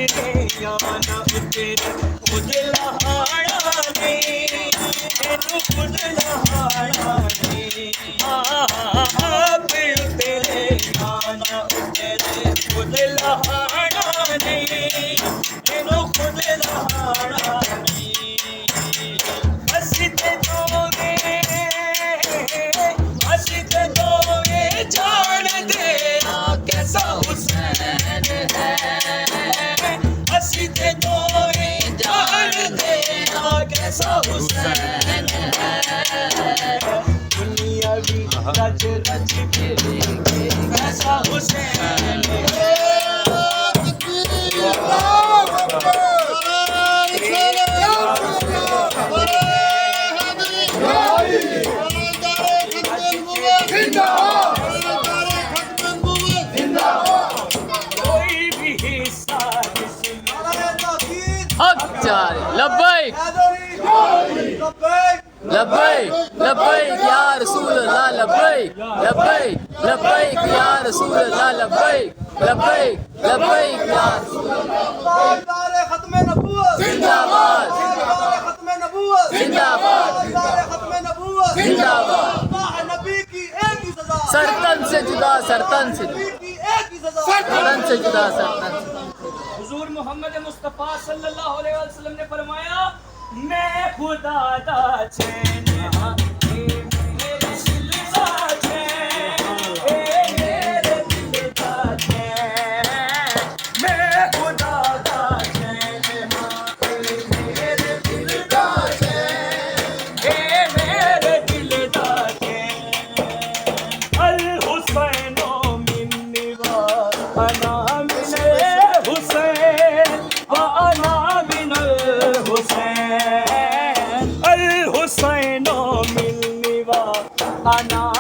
आना उतरे खुद लहाड़ाने तेनू खुद लहाड़ाने आप उतरे आना उतरे खुद लहाड़ाने तेनू खुद लहाड़ाने हंसते दोगे जान दे कैसा हुसैन है हंसते दोगे जान दे कैसा हुसैन है दुनिया भी रच रच फिरेंगे कैसा हुसैन है लब्बैक लब्बैक लब्बैक या रसूल अल्लाह लब्बैक लब्बैक लब्बैक या रसूल अल्लाह लब्बैक लब्बैक लब्बैक या रसूल अल्लाह खत्म नबूवत जिंदाबाद खत्म नबूवत जिंदाबाद खत्म नबूवत जिंदाबाद अल्लाह नबी की एक ही सजा सरतन से जुदा सरतन से नबी की एक ही सजा सरतन से जुदा सरतन से हुजूर मोहम्मद मुस्तफ़ा सल्लल्लाहु अलैहि वसल्लम ने फरमाया मैं खुदा दा चैन हां ए मेरे दिल दा चैन ए मेरे दिल दा चैन मैं खुदा दा चैन हां ए मेरे दिल दा चैन ए मेरे दिल दा चैन अल हुसैनो मिन्नी व अना Ana